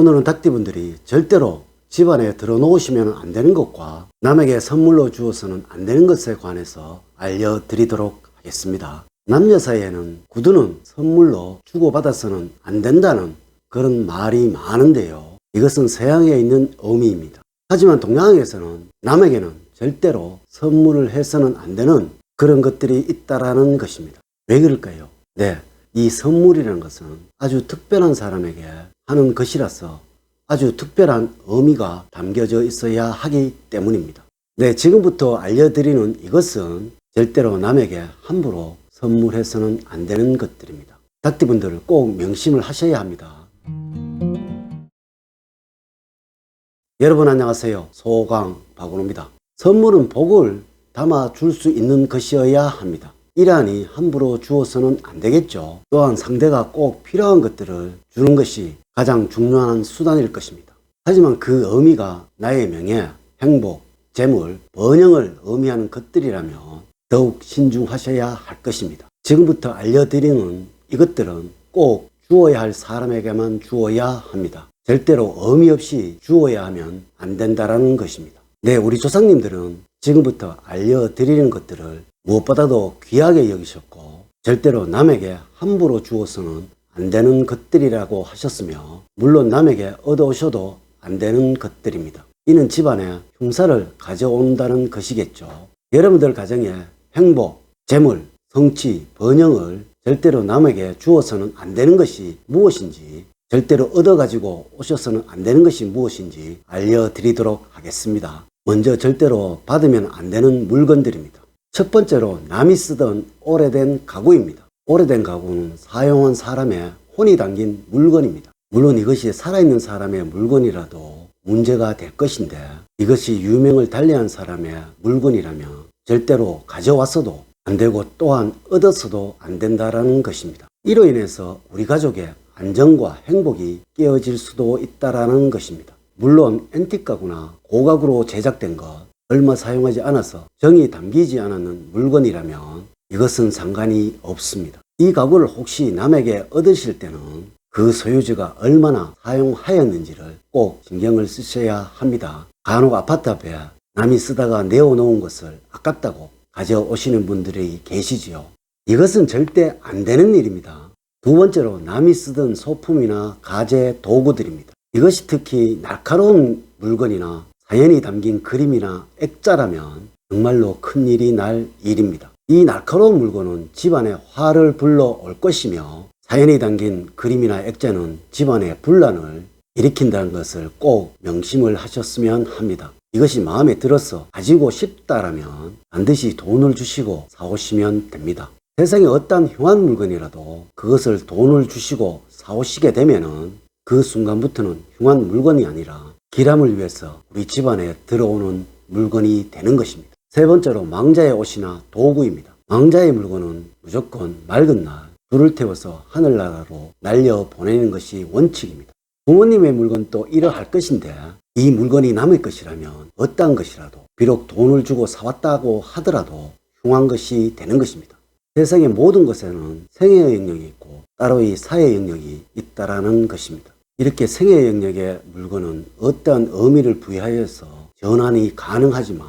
오늘은 닭띠분들이 절대로 집안에 들어놓으시면 안 되는 것과 남에게 선물로 주어서는 안 되는 것에 관해서 알려드리도록 하겠습니다. 남녀 사이에는 구두는 선물로 주고받아서는 안 된다는 그런 말이 많은데요. 이것은 서양에 있는 의미입니다. 하지만 동양에서는 남에게는 절대로 선물을 해서는 안 되는 그런 것들이 있다라는 것입니다. 왜 그럴까요? 네, 이 선물이라는 것은 아주 특별한 사람에게 하는 것이라서 아주 특별한 의미가 담겨져 있어야 하기 때문입니다. 네, 지금부터 알려드리는 이것은 절대로 남에게 함부로 선물해서는 안 되는 것들입니다. 닭띠분들 꼭 명심을 하셔야 합니다. 여러분 안녕하세요. 소강 박원호입니다. 선물은 복을 담아 줄 수 있는 것이어야 합니다. 이러하니 함부로 주어서는 안 되겠죠. 또한 상대가 꼭 필요한 것들을 주는 것이 가장 중요한 수단일 것입니다. 하지만 그 의미가 나의 명예, 행복, 재물, 번영을 의미하는 것들이라면 더욱 신중하셔야 할 것입니다. 지금부터 알려드리는 이것들은 꼭 주어야 할 사람에게만 주어야 합니다. 절대로 의미 없이 주어야 하면 안 된다라는 것입니다. 네, 우리 조상님들은 지금부터 알려드리는 것들을 무엇보다도 귀하게 여기셨고 절대로 남에게 함부로 주어서는 안 되는 것들이라고 하셨으며 물론 남에게 얻어오셔도 안 되는 것들입니다. 이는 집안에 흉사를 가져온다는 것이겠죠. 여러분들 가정에 행복, 재물, 성취, 번영을 절대로 남에게 주어서는 안 되는 것이 무엇인지 절대로 얻어가지고 오셔서는 안 되는 것이 무엇인지 알려드리도록 하겠습니다. 먼저 절대로 받으면 안 되는 물건들입니다. 첫 번째로 남이 쓰던 오래된 가구입니다. 오래된 가구는 사용한 사람의 혼이 담긴 물건입니다. 물론 이것이 살아있는 사람의 물건이라도 문제가 될 것인데 이것이 유명을 달리한 사람의 물건이라면 절대로 가져왔어도 안 되고 또한 얻어서도 안 된다라는 것입니다. 이로 인해서 우리 가족의 안정과 행복이 깨어질 수도 있다라는 것입니다. 물론 앤틱 가구나 고가구로 제작된 것, 얼마 사용하지 않아서 정이 담기지 않았는 물건이라면 이것은 상관이 없습니다. 이 가구를 혹시 남에게 얻으실 때는 그 소유주가 얼마나 사용하였는지를 꼭 신경을 쓰셔야 합니다. 간혹 아파트 앞에 남이 쓰다가 내어놓은 것을 아깝다고 가져오시는 분들이 계시지요. 이것은 절대 안 되는 일입니다. 두 번째로 남이 쓰던 소품이나 가재 도구들입니다. 이것이 특히 날카로운 물건이나 사연이 담긴 그림이나 액자라면 정말로 큰일이 날 일입니다. 이 날카로운 물건은 집안에 화를 불러올 것이며 사연이 담긴 그림이나 액자는 집안에 분란을 일으킨다는 것을 꼭 명심을 하셨으면 합니다. 이것이 마음에 들어서 가지고 싶다라면 반드시 돈을 주시고 사오시면 됩니다. 세상에 어떠한 흉한 물건이라도 그것을 돈을 주시고 사오시게 되면은 그 순간부터는 흉한 물건이 아니라 기람을 위해서 우리 집안에 들어오는 물건이 되는 것입니다. 세 번째로 망자의 옷이나 도구입니다. 망자의 물건은 무조건 맑은 날 불을 태워서 하늘나라로 날려보내는 것이 원칙입니다. 부모님의 물건도 이러할 것인데 이 물건이 남의 것이라면 어떠한 것이라도 비록 돈을 주고 사왔다고 하더라도 흉한 것이 되는 것입니다. 세상의 모든 것에는 생애의 영역이 있고 따로의 사의 영역이 있다라는 것입니다. 이렇게 생애 영역의 물건은 어떠한 의미를 부여하여서 전환이 가능하지만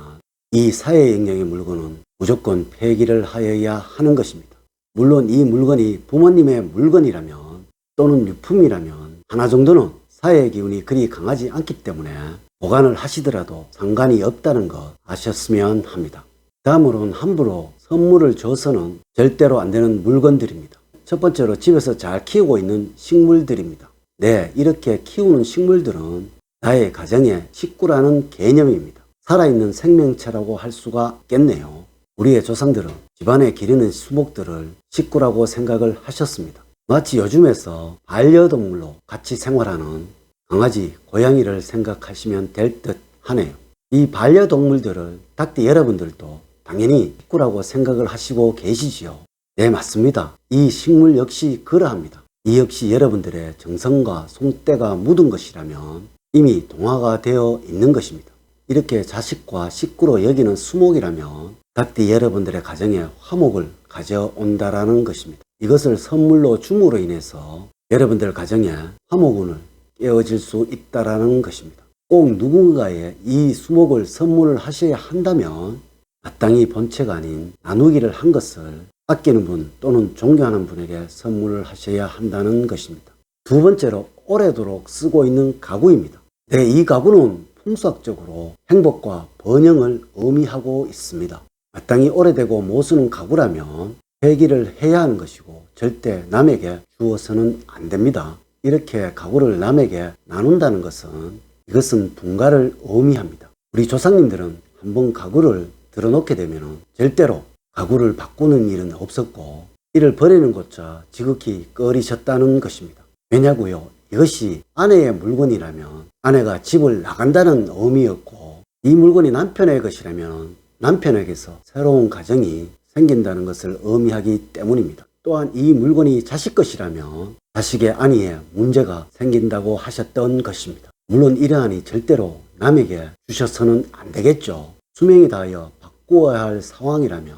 이 사회 영역의 물건은 무조건 폐기를 하여야 하는 것입니다. 물론 이 물건이 부모님의 물건이라면 또는 유품이라면 하나 정도는 사회의 기운이 그리 강하지 않기 때문에 보관을 하시더라도 상관이 없다는 것 아셨으면 합니다. 다음으로는 함부로 선물을 줘서는 절대로 안 되는 물건들입니다. 첫 번째로 집에서 잘 키우고 있는 식물들입니다. 네, 이렇게 키우는 식물들은 나의 가정의 식구라는 개념입니다. 살아있는 생명체라고 할 수가 있겠네요. 우리의 조상들은 집안에 기르는 수목들을 식구라고 생각을 하셨습니다. 마치 요즘에서 반려동물로 같이 생활하는 강아지, 고양이를 생각하시면 될 듯 하네요. 이 반려동물들을 닭띠 여러분들도 당연히 식구라고 생각을 하시고 계시지요. 네, 맞습니다. 이 식물 역시 그러합니다. 이 역시 여러분들의 정성과 손때가 묻은 것이라면 이미 동화가 되어 있는 것입니다. 이렇게 자식과 식구로 여기는 수목이라면 닭띠 여러분들의 가정에 화목을 가져온다라는 것입니다. 이것을 선물로 줌으로 인해서 여러분들 가정에 화목운을 깨어질 수 있다라는 것입니다. 꼭 누군가에 이 수목을 선물을 하셔야 한다면 마땅히 본체가 아닌 나누기를 한 것을 아끼는 분 또는 존경하는 분에게 선물을 하셔야 한다는 것입니다. 두 번째로 오래도록 쓰고 있는 가구입니다. 이 가구는 풍수학적으로 행복과 번영을 의미하고 있습니다. 마땅히 오래되고 못 쓰는 가구라면 폐기를 해야 하는 것이고 절대 남에게 주어서는 안 됩니다. 이렇게 가구를 남에게 나눈다는 것은 이것은 분가를 의미합니다. 우리 조상님들은 한번 가구를 들어놓게 되면 절대로 가구를 바꾸는 일은 없었고 이를 버리는 것자 지극히 꺼리셨다는 것입니다. 왜냐고요? 이것이 아내의 물건이라면 아내가 집을 나간다는 의미였고 이 물건이 남편의 것이라면 남편에게서 새로운 가정이 생긴다는 것을 의미하기 때문입니다. 또한 이 물건이 자식 것이라면 자식의 안위에 문제가 생긴다고 하셨던 것입니다. 물론 이러하니 절대로 남에게 주셔서는 안 되겠죠. 수명이 다하여 바꾸어야 할 상황이라면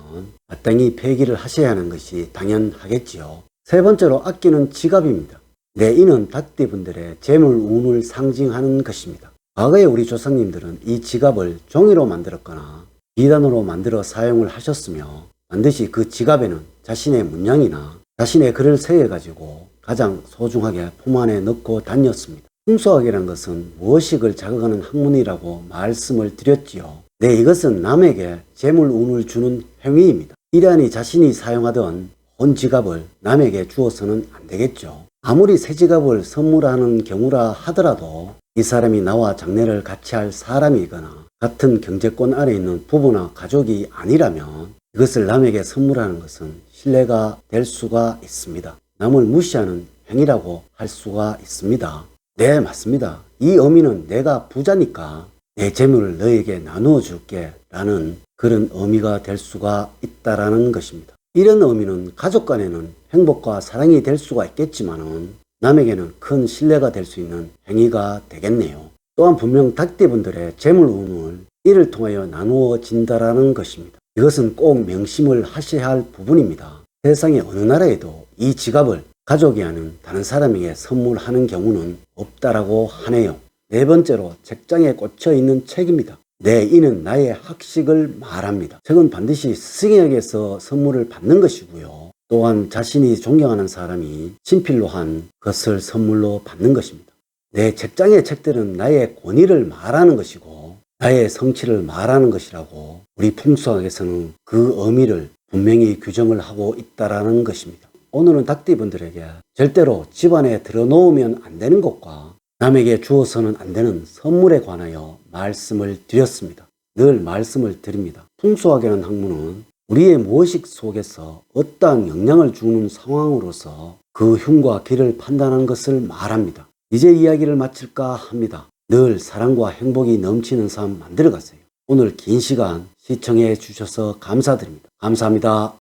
마땅히 폐기를 하셔야 하는 것이 당연하겠지요. 세 번째로 아끼는 지갑입니다. 이는 닭띠분들의 재물 운을 상징하는 것입니다. 과거에 우리 조상님들은 이 지갑을 종이로 만들었거나 비단으로 만들어 사용을 하셨으며 반드시 그 지갑에는 자신의 문양이나 자신의 글을 새겨가지고 가장 소중하게 품 안에 넣고 다녔습니다. 풍수학이라는 것은 무의식을 자극하는 학문이라고 말씀을 드렸지요. 이것은 남에게 재물 운을 주는 행위입니다. 이러하니 자신이 사용하던 본 지갑을 남에게 주어서는 안 되겠죠. 아무리 새 지갑을 선물하는 경우라 하더라도 이 사람이 나와 장례를 같이 할 사람이거나 같은 경제권 아래 있는 부부나 가족이 아니라면 이것을 남에게 선물하는 것은 신뢰가 될 수가 있습니다. 남을 무시하는 행위라고 할 수가 있습니다. 네, 맞습니다. 이 의미는 내가 부자니까 내 재물을 너에게 나누어 줄게 라는 그런 의미가 될 수가 있다라는 것입니다. 이런 의미는 가족 간에는 행복과 사랑이 될 수가 있겠지만은 남에게는 큰 신뢰가 될 수 있는 행위가 되겠네요. 또한 분명 닭띠분들의 재물 운을 이를 통하여 나누어진다라는 것입니다. 이것은 꼭 명심을 하셔야 할 부분입니다. 세상의 어느 나라에도 이 지갑을 가족이 아닌 다른 사람에게 선물하는 경우는 없다라고 하네요. 네 번째로 책장에 꽂혀 있는 책입니다. 이는 나의 학식을 말합니다. 책은 반드시 스승에게서 선물을 받는 것이고요. 또한 자신이 존경하는 사람이 친필로 한 것을 선물로 받는 것입니다. 내 책장의 책들은 나의 권위를 말하는 것이고 나의 성취를 말하는 것이라고 우리 풍수학에서는 그 의미를 분명히 규정을 하고 있다라는 것입니다. 오늘은 닭띠분들에게 절대로 집안에 들어놓으면 안 되는 것과 남에게 주어서는 안 되는 선물에 관하여 말씀을 드렸습니다. 늘 말씀을 드립니다. 풍수학이라는 학문은 우리의 무의식 속에서 어떠한 영향을 주는 상황으로서 그 흉과 기를 판단하는 것을 말합니다. 이제 이야기를 마칠까 합니다. 늘 사랑과 행복이 넘치는 삶 만들어 가세요. 오늘 긴 시간 시청해 주셔서 감사드립니다. 감사합니다.